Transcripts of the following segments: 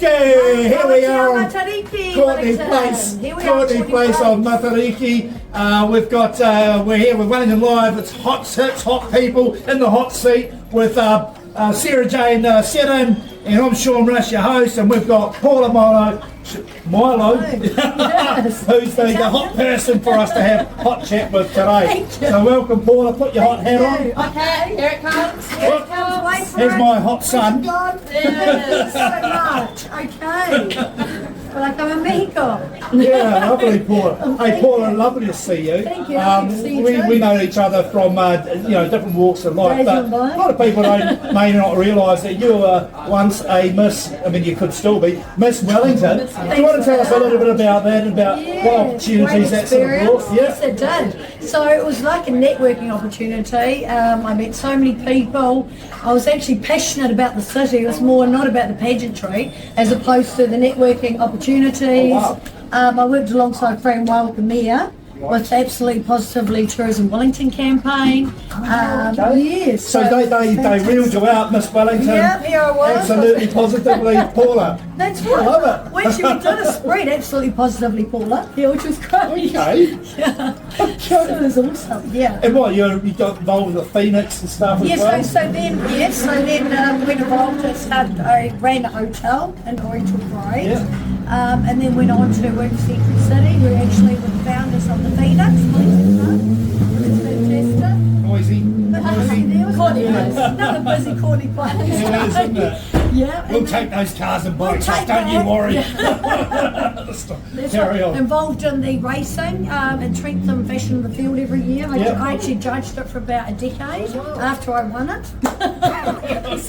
Okay, here we are on Matariki, Courtney Wellington. Place. Here we are, Courtney Place of Matariki. We're here with Wellington Live. It's hot hits, hot people in the hot seat with Sarah Jane Seddon, and I'm Sean Rush, your host, and we've got Paula Milo, Yes. who's the hot person for us to have hot chat with today. Thank you. So welcome, Paula. Put your hot hat on. Okay, Here it comes. here it comes. Wait for Here's it. my hot son. Yes. So much. Okay. Like I'm amigo. Yeah, lovely, Paula. Hey, Paula, lovely to see you. Thank you. Lovely to see you too. We know each other from different walks of life, but a lot of people may not realise that you were once a Miss. I mean, you could still be Miss Wellington. Do you want to tell us a little bit about that, about what opportunities that sort of brought? Yes, it did. So it was like a networking opportunity. I met so many people. I was actually passionate about the city. It was more not about the pageantry as opposed to the networking opportunities. Oh, wow. I worked alongside Fran Wild, the mayor, with Absolutely Positively Tourism Wellington campaign. Yes. So they reeled you out, Miss Wellington. Yeah, here I was. Absolutely positively, Paula. That's right. I love it. We actually did a spread, Absolutely Positively, Paula. Yeah, which was great. Okay. Yeah. So it was awesome. Yeah. And what, you got involved with the Phoenix and stuff as well? Yes, so then went involved and started, I ran a hotel in Oriental Parade. Yeah. And then went on to work for Secret City. We're actually with the founders of the Phoenix. It's fantastic. Noisy. Courtney Place. Another busy Courtney Place. It is, isn't it? Yeah. We'll and take then- those cars and bikes We'll off, take don't you that. worry. That's Carry right. on. Involved in the racing and Trentham Fashion of the Field every year. Yep. I actually judged it for about a decade after I won it. So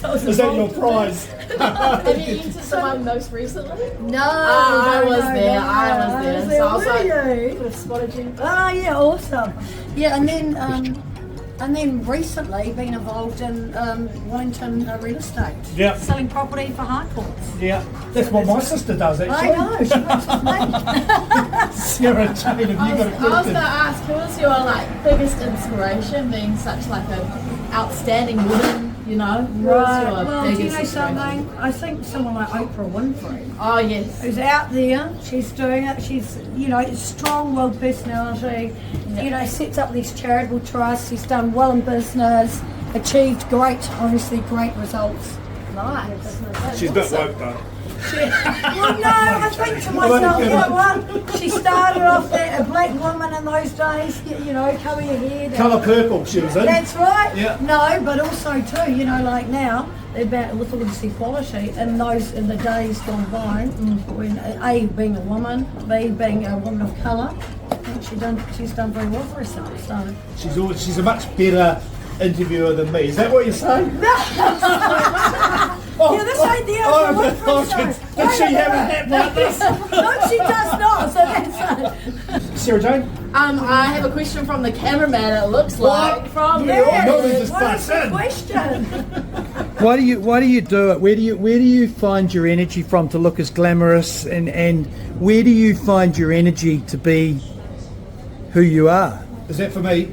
I was Is that your involved in prize? Have you entered the one most recently? No, I was no, there. no, I was there. So I was like, were you? could have spotted you. Oh yeah, awesome. Yeah, and then recently been involved in Wellington real estate. Yeah. Selling property for hardcourts. Yeah, that's what my sister does actually. I know, she works with me. Sarah Jane, have you got a I was going question? to ask, who was your biggest inspiration, being such an outstanding woman? Who was Right. your Well, do you biggest know inspiration? something? I think someone like Oprah Winfrey, Oh yes. who's out there, she's doing it. She's, strong, well personality. Yeah. Sets up these charitable trusts. She's done well in business, achieved great results. Nice. She's a bit woke though. Well, no, I think to myself, she started off a black woman in those days, coming ahead. Colour purple she was in. That's right. Yeah. No, but also too, like now, about with all this equality in the days gone by, when A, being a woman, B, being a woman of colour, I think she's done very well for herself. So She's a much better interviewer than me. Is that what you're saying? Yeah, this ain't the Oprah Winfrey show. Did she have a hat like this? No, she does not. So that's it. Sarah Jane? I have a question from the cameraman. It looks like from the Yeah. No, we audience. just What is bust the in. question? Why do you do it? Where do you find your energy from to look as glamorous, and where do you find your energy to be who you are? Is that for me?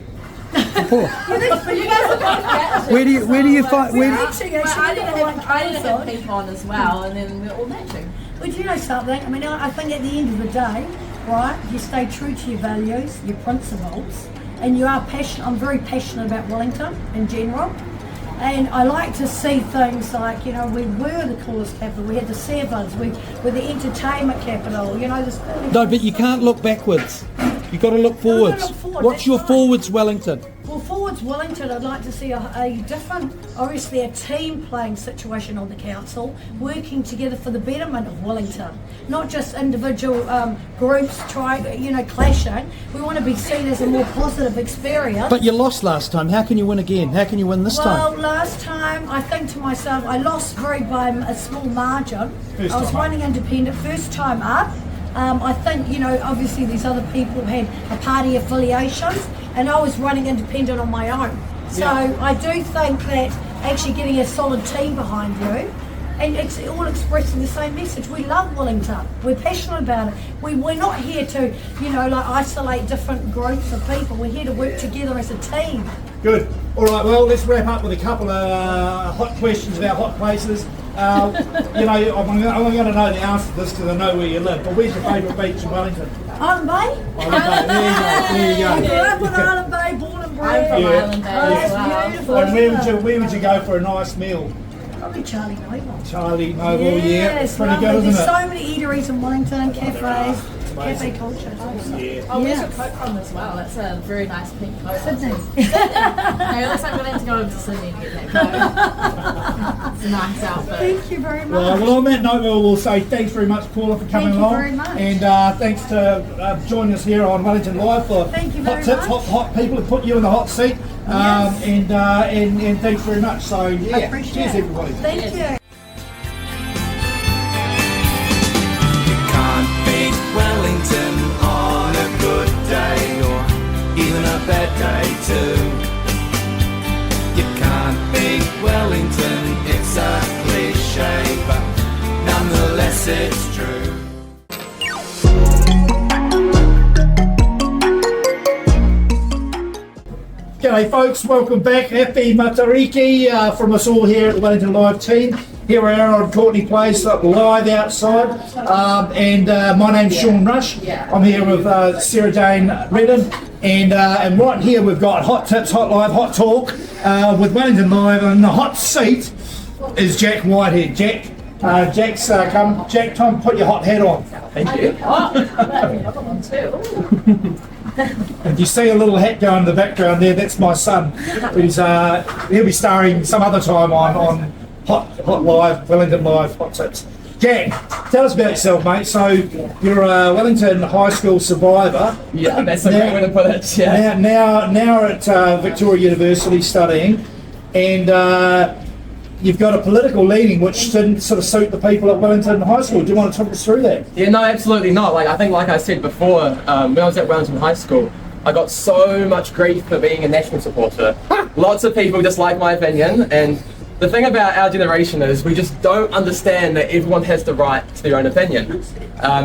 Paula, But you guys are both matching. where do you find We're where? matching, Well, actually. I didn't have pink on as well, and then we're all matching. But you know something? I mean, I think at the end of the day, right, you stay true to your values, your principles, and you are passionate. I'm very passionate about Wellington in general. And I like to see things like, we were the coolest capital, we had the Sevens, we were the entertainment capital, this... No, but you can't look backwards. You got to look forwards. look forward, What's that's your right. forwards, Wellington? Well, forwards Wellington, I'd like to see a different, obviously a team playing situation on the council, working together for the betterment of Wellington, not just individual groups clashing. We want to be seen as a more positive experience. But you lost last time. How can you win again? How can you win this Well, time? last time I think to myself, I lost by a small margin. First I was time up. running independent, first time up. I think, obviously these other people had a party affiliations and I was running independent on my own. So Yeah. I do think that actually getting a solid team behind you, and it's all expressing the same message. We love Wellington. We're passionate about it. We're not here to, isolate different groups of people. We're here to work together as a team. Good. All right, well, let's wrap up with a couple of hot questions about hot places. You know, I'm going to know the answer to this because I know where you live. But where's your favourite beach in Wellington? Island Bay? Island Bay. There you go. I grew up in Island Bay, born and bred. I'm from Yeah. Island Bay Oh, as it's well. beautiful. And where would you go for a nice meal? Probably Charlie Noble. Charlie Noble, yeah. It's pretty lovely. good, isn't There's it? so many eateries in Wellington, cafes, cafe culture. It's awesome. Yeah. Oh, where's Yeah. your coat from as well? That's a very nice pink coat. Sydney. Hey, it looks like we're going to go over to Sydney and get that coat. It's a nice outfit. Thank you very much. Well, on that note, we'll say thanks very much, Paula, for coming Thank you along. very much. And thanks to joining us here on Wellington Live for Thank you hot very tips, much. hot people to put you in the hot seat. Yes. And thanks very much. So, yeah, I appreciate cheers, it. everybody. Thank you. Can't beat Wellington on a good day or even a bad day too. You can't beat Wellington, it's a cliche, but nonetheless it's true. G'day folks, welcome back. Happy Matariki from us all here at the Wellington Live team. Here we are on Courtney Place, live outside. My name's Sean Rush. I'm here with Sarah Jane Redden. And right here we've got Hot Tips, Hot Live, Hot Talk with Wellington Live. And the hot seat is Jack Whitehead. Jack's come. Jack, time to put your hot hat on. Oh, I've got one too. If you see a little hat going in the background there, that's my son. Who's he'll be starring some other time on Hot Live, Wellington Live, Hot Tips. Jack, tell us about yourself, mate. So you're a Wellington High School survivor. Yeah, that's a great way to put it. Yeah. Now at Victoria University studying, and you've got a political leaning which didn't sort of suit the people at Wellington High School. Do you want to talk us through that? Yeah, no, absolutely not. Like I said before, when I was at Wellington High School, I got so much grief for being a national supporter. Lots of people dislike my opinion, and the thing about our generation is we just don't understand that everyone has the right to their own opinion.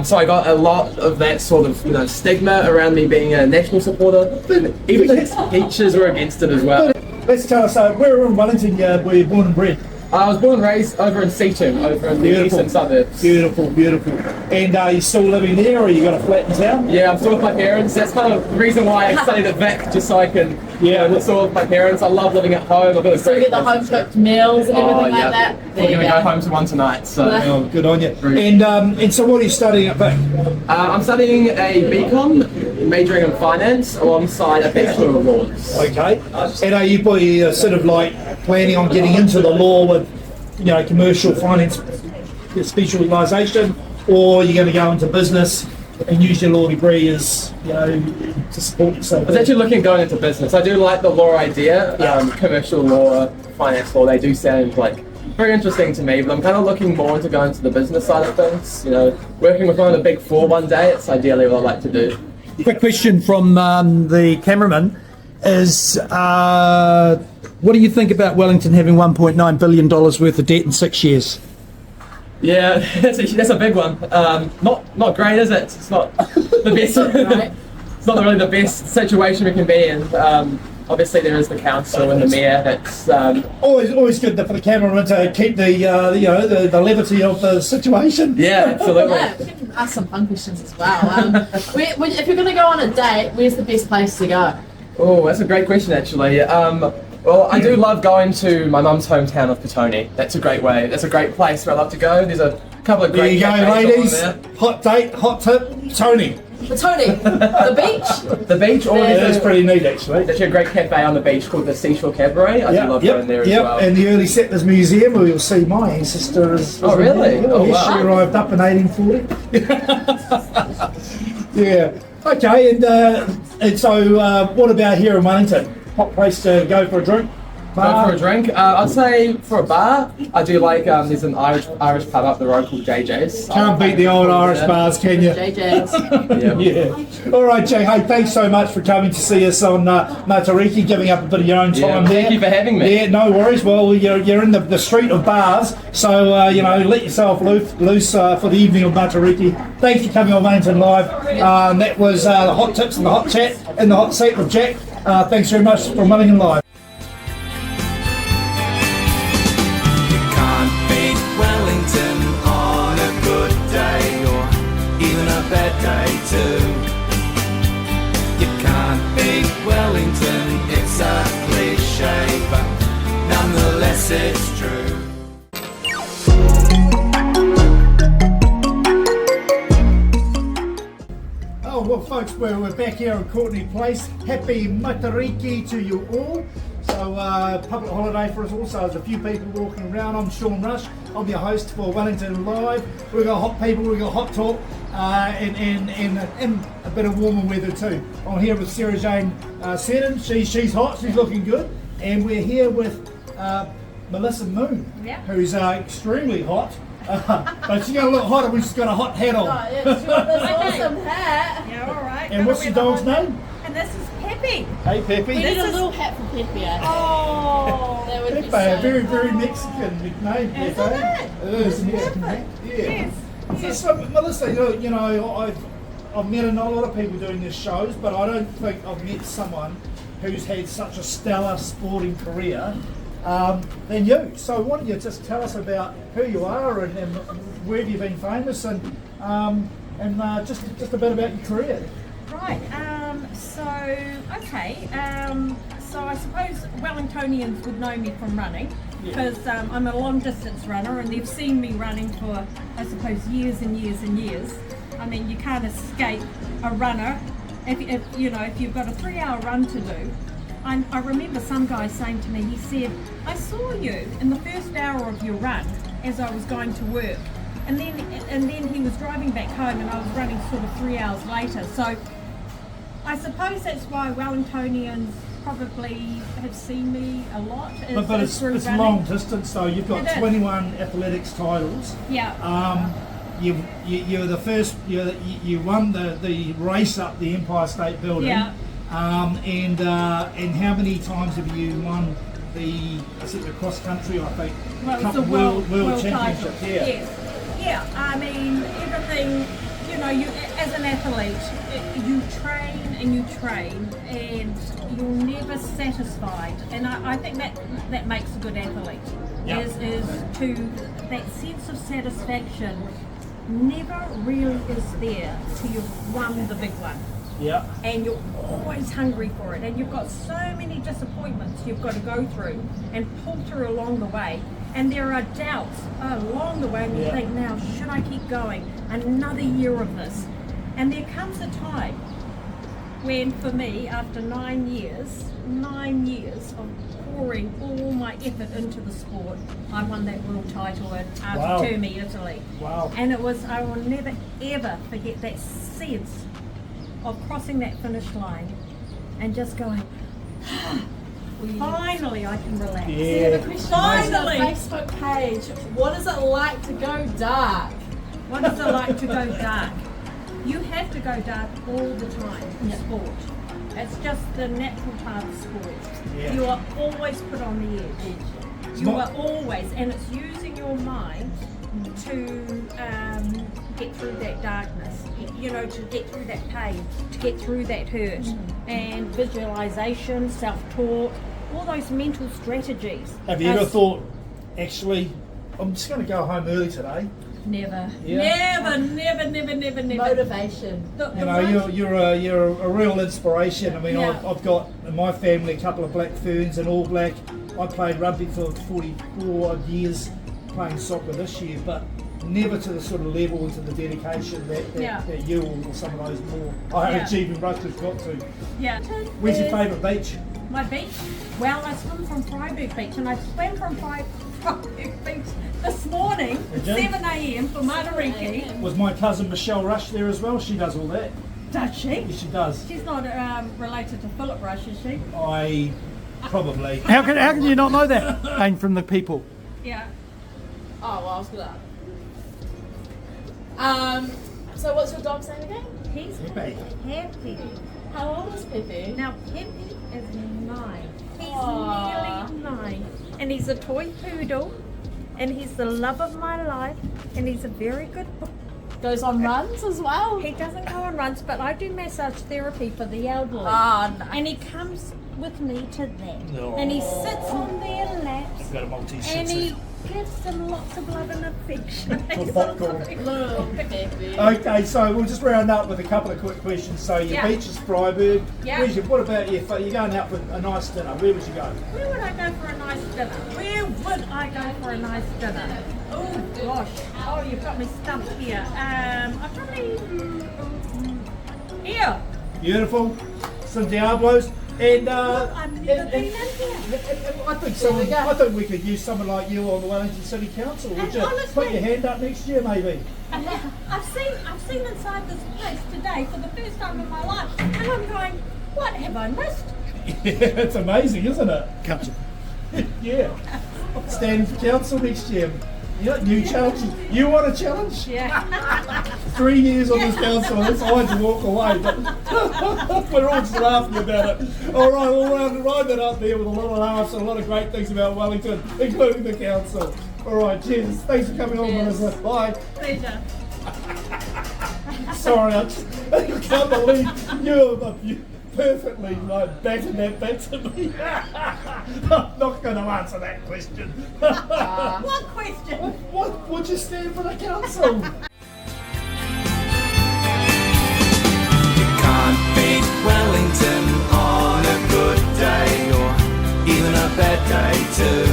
So I got a lot of that sort of stigma around me being a national supporter. Even the teachers were against it as well. Let's tell us, where in Wellington were you born and bred? I was born and raised over in Seaton, over in the eastern suburbs. Beautiful. And are you still living there, or you got a flat in town? Yeah, I'm still with my parents. That's kind of the reason why I studied at Vic, just so I can live still with my parents. I love living at home. I've got a So you great get the home cooked meals and everything like that. There We're you going to go. go home to one tonight. So Oh, good on you. Brilliant. And so what are you studying at Vic? I'm studying a BCom, majoring in finance, alongside a Bachelor of Laws. Okay. And are you sort of like planning on getting into the law with, commercial finance specialisation, or you're going to go into business and use your law degree as, to support yourself? I was actually looking at going into business. I do like the law idea, commercial law, finance law. They do sound like very interesting to me, but I'm kind of looking more into going to the business side of things. Working with one of the big four one day, it's ideally what I'd like to do. Quick question from the cameraman is, what do you think about Wellington having $1.9 billion worth of debt in 6 years? Yeah, that's a big one. Not great, is it? It's not the best. It's not really the best situation we can be in. Obviously, there is the council and the mayor. That's Always good for the cameraman to keep the levity of the situation. yeah, absolutely. Yeah, we can ask some fun questions as well. If you're going to go on a date, where's the best place to go? Oh, that's a great question, actually. Well, I do love going to my mum's hometown of Petone. That's a great way. That's a great place where I love to go. There's a couple of There great you go, cafes ladies. along Hot date, hot tip, Tony. Tony, the beach? there. The beach, or Yeah, That's there's pretty neat, actually. actually a great cafe on the beach called the Seashore Cabaret. I do love going there as well. And the Early Settlers Museum, where you'll see my ancestor is. Oh, really? Oh, Yes, wow. she arrived up in 1840. Yeah. Okay, and so what about here in Wellington? Hot place to go for a drink? Go for a drink. I'd say for a bar, I do like. There's an Irish pub up the road called JJ's. Can't beat the old Irish Yeah. bars, can you? JJ's. Yeah. Yeah. All right, Jay. Hey, thanks so much for coming to see us on Matariki, giving up a bit of your own time there. Thank you for having me. Yeah, no worries. Well, you're in the street of bars, so let yourself loose for the evening of Matariki. Thanks for coming on Wellington Live. That was the hot tips and the hot chat and the hot seat with Jack. Thanks very much from Wellington Live. Can't beat day too. You can't beat Wellington, it's a cliche, but nonetheless it's true. Oh, well, folks, we're back here in Courtney Place. Happy Matariki to you all. So, public holiday for us all, so there's a few people walking around. I'm Sean Rush. I'm your host for Wellington Live. We've got hot people, we've got hot talk, and a bit of warmer weather too. I'm here with Sarah Jane Seddon. She's hot, she's looking good. And we're here with Melissa Moon, who's extremely hot. But she's going to look hotter when she's got a hot hat on. Oh, yeah, she's got this awesome hat. Yeah, all right. And what's your dog's name? And this is Peppy. Hey, Peppy. We need a little hat for Pepe, I think. Oh. That would be Pepe, so a very, very cool. Mexican nickname, Pepe. Isn't it? It is, yeah. So, Melissa, you know, I've met not a lot of people doing these shows, but I don't think I've met someone who's had such a stellar sporting career than you. So why don't you just tell us about who you are and where have you been famous and just a bit about your career. Right. So I suppose Wellingtonians would know me from running because I'm a long distance runner and they've seen me running for, I suppose, years and years and years. I mean, you can't escape a runner if you've got a 3-hour run to do. I remember some guy saying to me, he said, I saw you in the first hour of your run as I was going to work. And then he was driving back home and I was running sort of 3 hours later. So I suppose that's why Wellingtonians probably have seen me a lot. But it's running. long distance though. You've got It is. 21 athletics titles. Yeah. You're the first. You won the race up the Empire State Building. Yeah. And how many times have you won the cross country? I think Well, it's a world championship. title. Yeah. Yes. Yeah. I mean, everything. You know, you as an athlete, you train and you're never satisfied. And I think that makes a good athlete. Yep. Is to that sense of satisfaction never really is there till you've won the big one. Yeah. And you're always hungry for it, and you've got so many disappointments you've got to go through and pull through along the way, and there are doubts along the way, and you think, now should I keep going another year of this? And there comes a time when, for me, after 9 years of pouring all my effort into the sport, I won that world title in Terme, Italy. Wow. And I will never ever forget that sense of crossing that finish line and just going, finally I can relax. Yeah. The question Finally. is on the Facebook page, what is it like to go dark? What is it like to go dark? You have to go dark all the time in sport. It's just the natural part of sport. Yeah. You are always put on the edge. You are always, and it's using your mind to get through that darkness, to get through that pain, to get through that hurt, and visualization, self-talk, all those mental strategies. Have you ever thought, actually, I'm just going to go home early today? Never. Yeah. Never. Motivation. You're a real inspiration. I mean, Yeah. I've got in my family a couple of black ferns and all black. I played rugby for 44 years, playing soccer this year, but never to the sort of level and to the dedication that you or some of those more higher achieving rugby's got to. Yeah. Where's your favourite beach? My beach? Well, I swim from Freiburg Beach, and I swam from Freiburg Beach this morning, Did you? 7 a.m. for Matariki. Was my cousin Michelle Rush there as well? She does all that. Does she? Yes, she does. She's not related to Philip Rush, is she? I probably. How can you not know that? Came from the people. Yeah. Oh, well, I was gonna. So what's your dog's name again? He's Pepe. Pepe. How old is Pepe? Now, Pepe is 9. He's Aw. nearly 9. And he's a toy poodle. And he's the love of my life. And he's a very good boy. Goes on runs as well? He doesn't go on runs, but I do massage therapy for the elderly. Ah, no. And he comes with me to that. No. And he sits on their laps. Got a Maltese Shih And Tzu. he gifts and lots of love and affection. Popcorn. Little baby. Okay, so we'll just round up with a couple of quick questions. So your Yeah. beach is Freiburg. Yeah. What about you? You're going out for a nice dinner. Where would you go? Where would I go for a nice dinner? Where would I go for a nice dinner? Oh gosh. Oh, you've got me stumped here. I'll probably here. Beautiful. Some Diablos. And I've never been in here. I think we could use someone like you on the Wellington City Council. Would And you honestly- put your hand up next year, maybe? I've seen inside this place today for the first time in my life, and I'm going, what have I missed? Yeah, it's amazing, isn't it? Council. Yeah. Stand for council next year. Yeah, new challenges. You want a challenge? Yeah. 3 years on this council, it's hard to walk away, but we're all just laughing about it. All right, we'll ride that up there with a lot of laughs and a lot of great things about Wellington, including the council. All right, cheers. Thanks for coming on, Cheers. Melissa. Bye. Pleasure. Sorry, I can't believe you perfectly like backing that back to me. I'm not going to answer that question. What question? What would you stand for the council? You can't beat Wellington on a good day or even a bad day too.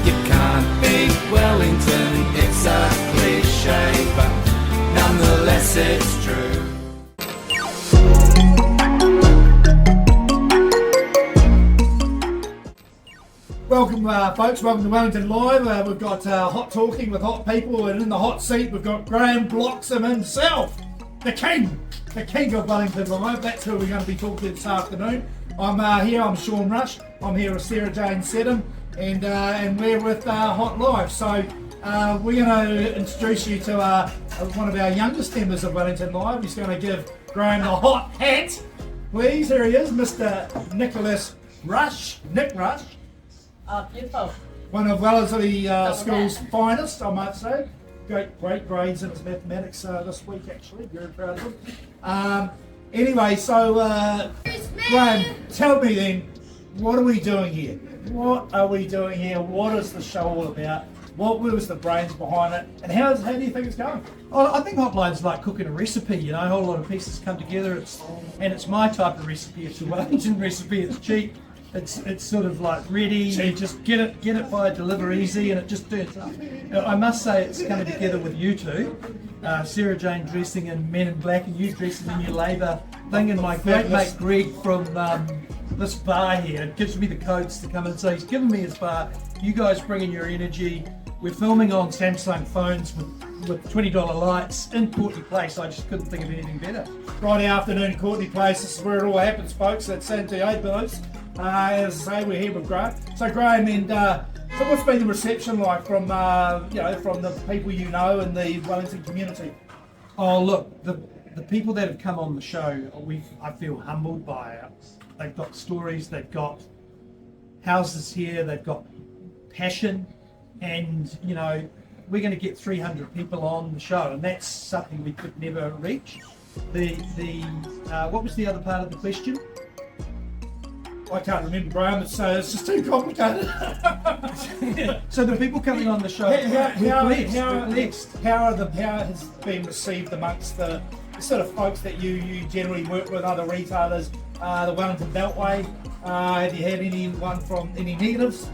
You can't beat Wellington, it's a cliche, but nonetheless it's true. Welcome, folks. Welcome to Wellington Live. We've got hot talking with hot people, and in the hot seat we've got Graham Bloxham himself, the king of Wellington Live. That's who we're going to be talking to this afternoon. I'm here. I'm Sean Rush. I'm here with Sarah Jane Seddon, and we're with Hot Live. So we're going to introduce you to one of our youngest members of Wellington Live. He's going to give Graham the hot hat. Please, here he is, Mr. Nicholas Rush. Nick Rush. Beautiful. One of Wellesley School's finest, I might say. Great grades in his mathematics this week, actually. Very proud of him. Anyway, so Graham, tell me then, what are we doing here? What are we doing here? What is the show all about? What was the brains behind it? And how do you think it's going? I think Hotline's like cooking a recipe, you know, a whole lot of pieces come together. It's my type of recipe. It's a Wellington recipe. It's cheap. It's sort of like ready. You just get it by deliver easy, and it just turns up. I must say it's coming together with you two, Sarah Jane dressing in Men in Black, and you dressing in your Labour thing, and my great mate Greg from this bar here gives me the codes to come in. So he's given me his bar. You guys bring in your energy. We're filming on Samsung phones with $20 lights in Courtney Place. I just couldn't think of anything better. Friday afternoon, Courtney Place. This is where it all happens, folks. At 78 minutes. As I say, we're here with Graham. So Graham, and so what's been the reception like from from the people you know in the Wellington community? Oh look, the people that have come on the show, I feel humbled by it. They've got stories, they've got houses here, they've got passion, and you know we're going to get 300 people on the show, and that's something we could never reach. What was the other part of the question? I can't remember, Graham. It's just too complicated. So the people coming on the show, How we're blessed. how has been received amongst the sort of folks that you generally work with, other retailers, the Wellington Beltway? Have you had anyone from any negatives?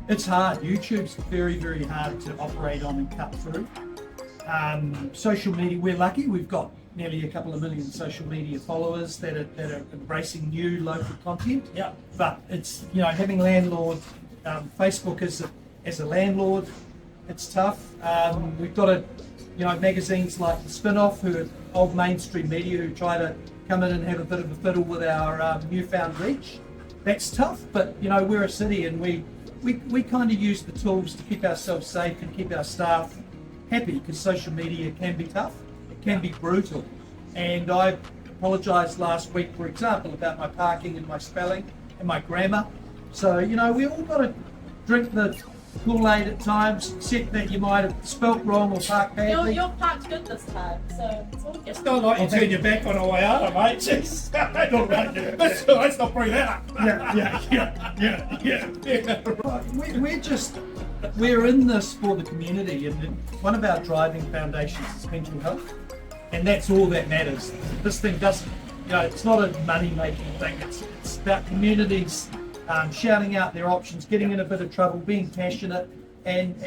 It's hard. YouTube's very, very hard to operate on and cut through. Social media, we're lucky. We've got nearly a couple of million social media followers that are embracing new local content. Yeah. But it's, you know, having landlord, Facebook as a landlord, it's tough. We've got magazines like The Spin-Off, who are old mainstream media, who try to come in and have a bit of a fiddle with our newfound reach. That's tough, but you know, we're a city, and we kind of use the tools to keep ourselves safe and keep our staff happy, because social media can be tough, it can be brutal. And I apologised last week, for example, about my parking and my spelling and my grammar. So, you know, we all got to drink the Kool-Aid at times, except that you might have spelt wrong or parked badly. You're parked good this time, so it's all good. It's not like you turn your back on a way out, mate. Jeez. Let's not bring that up. We're in this for the community, and one of our driving foundations is mental health, and that's all that matters. This thing doesn't, it's not a money-making thing. It's about communities shouting out their options, getting in a bit of trouble, being passionate, and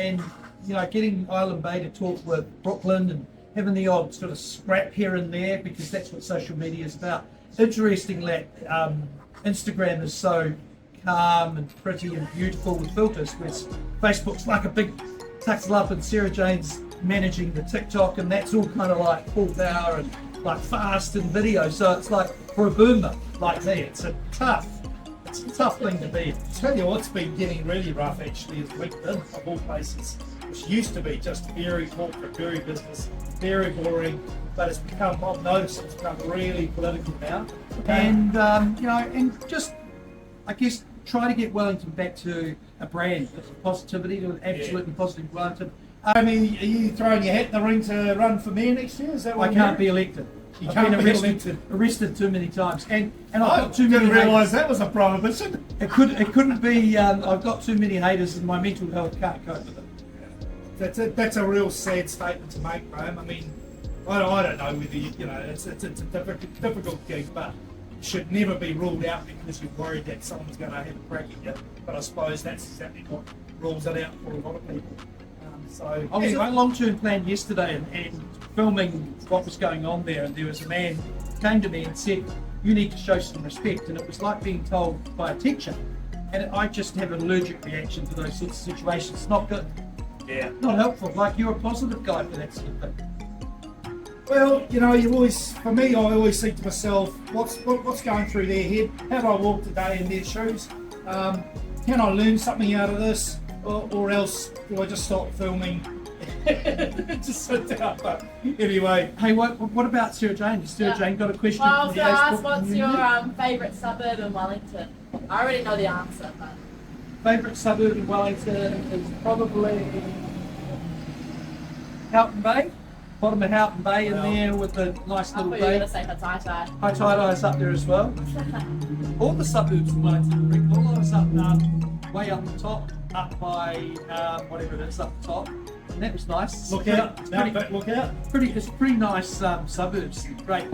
getting Island Bay to talk with Brooklyn and having the odd sort of scrap here and there, because that's what social media is about. Interesting that Instagram is so calm and pretty and beautiful with filters, whereas Facebook's like a big tuxed up, and Sarah Jane's managing the TikTok, and that's all kind of like full power and like fast and video. So it's like, for a boomer like me, it's a tough thing to be. Tell you what's been getting really rough actually is LinkedIn, of all places, which used to be just very corporate, very business, very boring, but it's become, I've noticed it's become really political now. And and just, I guess, try to get Wellington back to a brand of positivity, to an absolutely positive Wellington. I mean, are you throwing your hat in the ring to run for mayor next year? Is that what I can't be elected. You I've can't been be arrested too many times, and I've I got too many didn't realise haters. that was a prohibition. It couldn't be. I've got too many haters, and my mental health can't cope with it. That's a real sad statement to make, Graham. I mean, I don't know whether it's a difficult gig, but it should never be ruled out because you're worried that someone's going to have a crack at you. But I suppose that's exactly what rules it out for a lot of people. So I was anyway. at a long-term plan yesterday and filming what was going on there, and there was a man who came to me and said, "You need to show some respect," and it was like being told by a teacher. And I just have an allergic reaction to those sorts of situations. It's not good. Yeah. Not helpful. Like, you're a positive guy for that sort of thing. Well, you always, for me, I always think to myself, what's going through their head? How do I walk today in their shoes? Can I learn something out of this? Or else do I just stop filming? Just sit down. But anyway, Hey, what about Sarah Jane? Has Sarah Jane got a question Well, I was from the going to ask, Facebook what's community? your favourite suburb in Wellington? I already know the answer, but Favourite suburb in Wellington is probably Houghton Bay. Bottom of Houghton Bay in there with the nice I little thought you were bay. going to say Hataitai. High tide eyes up there as well. All the suburbs in Wellington are pretty cool. I was up way up the top, up by whatever it is up the top, and that was nice. look Pretty- out. it's Now, pretty, but look out. it's pretty nice suburbs. Great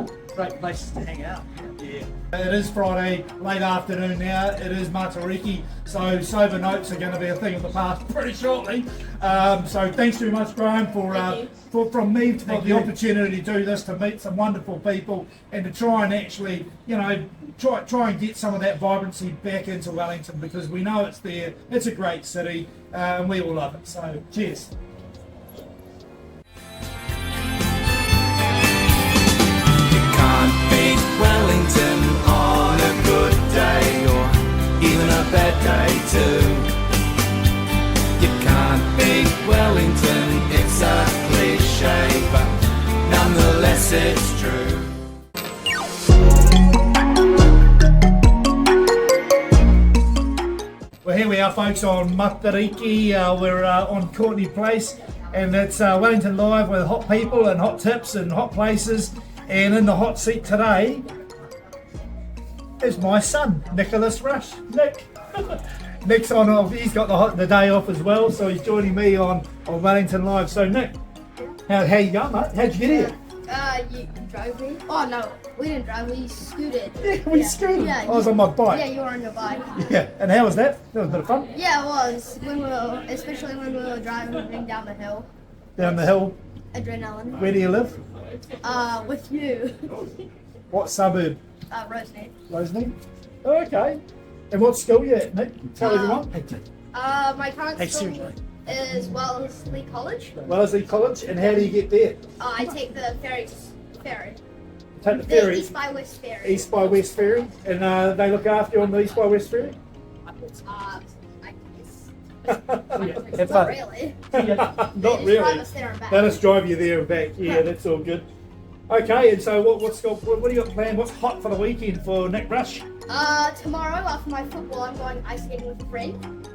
places to hang out. Yeah. It is Friday, late afternoon now. It is Matariki, so sober notes are going to be a thing of the past pretty shortly. So thanks very much, Graham, from me for the opportunity to do this, to meet some wonderful people, and to try and actually, try and get some of that vibrancy back into Wellington, because we know it's there. It's a great city, and we all love it. So cheers. Can't beat Wellington on a good day or even a bad day too. You can't beat Wellington, it's a cliche, but nonetheless it's true. Well, here we are, folks, on Matariki. We're on Courtney Place, and it's Wellington Live with hot people and hot tips and hot places. And in the hot seat today is my son, Nicholas Rush. Nick. Nick's on. He's got the day off as well, so he's joining me on Wellington Live. So, Nick, how you going, mate? How'd you get here? You drove me? Oh no, we didn't drive, we scooted. We scooted. Yeah, I was on my bike. Yeah, you were on your bike. Yeah, and how was that? That was a bit of fun. Yeah, it was. Especially when we were driving down the hill. Down the hill. Adrenaline. Where do you live? With you. What suburb? Roseneath. Roseneath. Oh, okay. And what school you at, Nick? Tell everyone. My current Hey, school seriously. is Wellesley College. Wellesley College. And how do you get there? I take the ferry. Take the ferry. East by West ferry. East by West ferry. And they look after you on the East by West ferry? I guess. Have Not fun. really. Not They just drive really. us there and back. Let us drive you there and back. Yeah, that's all good. Okay, and so what do you got planned? What's hot for the weekend for Nick Rush? Tomorrow after my football, I'm going ice skating with a friend.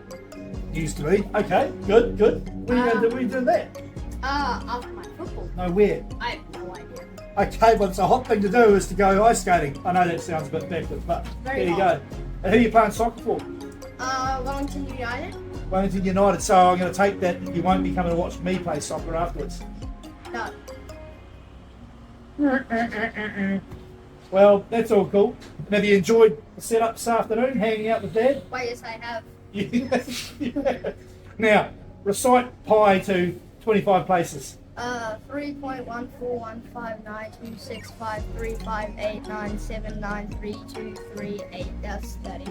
Used to be. Okay, good, good. What are you going to do? Where are you doing that? After my football. No, where? I have no idea. Okay, well, it's a hot thing to do is to go ice skating. I know that sounds a bit backwards, but Very there you hot. go. And who are you playing soccer for? Wellington United. Wellington United. So I'm going to take that you won't be coming to watch me play soccer afterwards. No. Well, that's all cool. And have you enjoyed the setup this afternoon, hanging out with Dad? Why, yes, I have. Yeah. Now, recite pi to 25 places. 3.1415926535897932338. That's 30.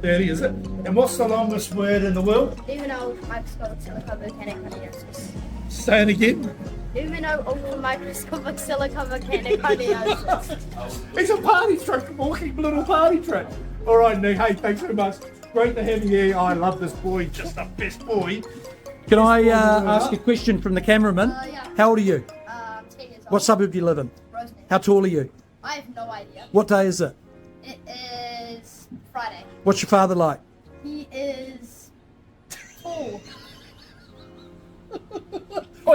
30, is it? And what's the longest word in the world? Even though microscopic silicovolcanic coniosis. Say it again. Even though over microscopic silicovolcanic coniosis. It's a party trick, a walking little party trick. All right, Nick. Hey, thanks so much. Great to have you here. I love this boy, just the best boy. Can I ask a question from the cameraman? Yeah. How old are you? 10 years old. What suburb do you live in? Rosemary. How tall are you? I have no idea. What day is it? It is Friday. What's your father like? He is tall. I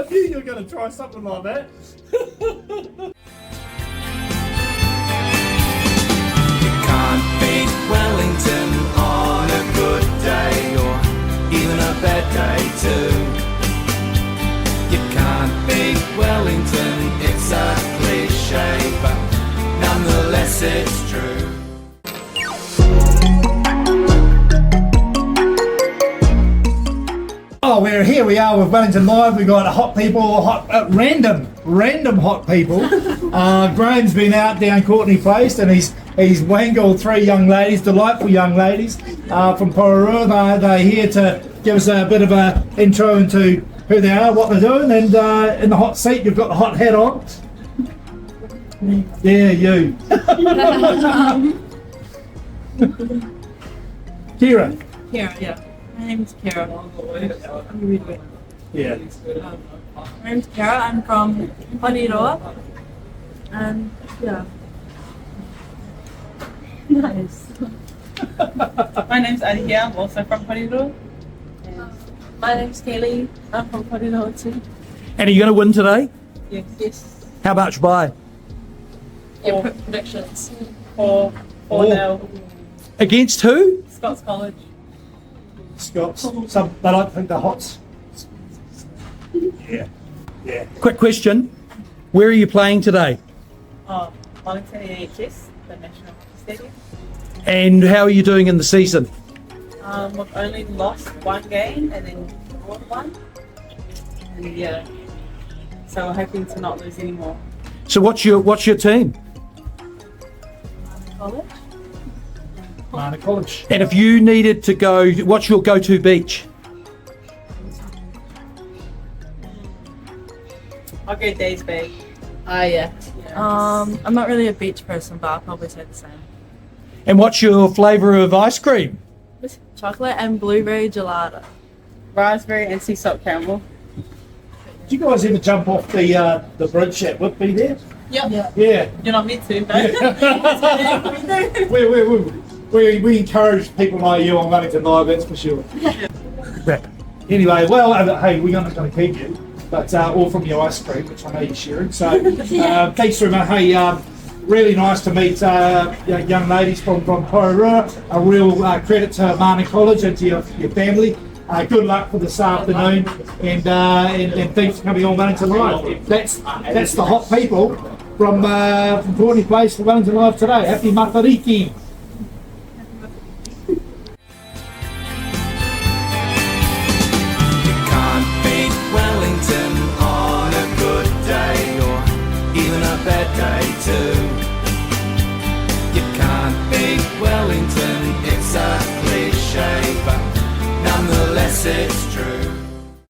knew you were going to try something like that. Can't beat Wellington on a good day or even a bad day too. You can't beat Wellington, it's a cliche, but nonetheless it's true. Oh, here we are with Wellington Live. We've got hot people, random hot people. Graham's been out down Courtney Place and he's wangled 3 young ladies, delightful young ladies from Pororua. They're here to give us a bit of a intro into who they are, what they're doing, and in the hot seat you've got the hot hat on. Yeah, you. Kira. Kara, yeah. My name's Kara. Yeah. My name's Kara. I'm from Paniroa. And yeah. Nice. My name's Adhya. I'm also from Paniroa. My name's Kaylee. I'm from Paniroa too. And are you going to win today? Yes. How much by? Your predictions. 4-0. Against who? Scots College. Scots. Some they don't think they're hots. Yeah. Yeah. Quick question. Where are you playing today? Wellington NHS, the National Stadium. And how are you doing in the season? We've only lost 1 game and then won 1. And yeah. So we're hoping to not lose anymore. So what's your team? College? Mana College. And if you needed to go, what's your go-to beach? I'll go Days Bay. Yeah. I'm not really a beach person, but I'll probably say the same. And what's your flavour of ice cream? Chocolate and blueberry gelato. Raspberry and sea salt caramel. Did you guys ever jump off the bridge at Whitby there? Yep. Yeah. You're not meant to, but We encourage people like you on Wellington Live, that's for sure. Rap. Anyway, well, hey, we're not going to keep you, but all from your ice cream, which I know you're sharing. So thanks very much. Hey, really nice to meet young ladies from Pororua. A real credit to Mana College and to your family. Good luck for this afternoon, and thanks for coming on Wellington Live. That's the hot people from Courtney Place for Wellington Live today. Happy Matariki. Wellington on a good day or even a bad day too. You can't beat Wellington, it's a cliche, but nonetheless it's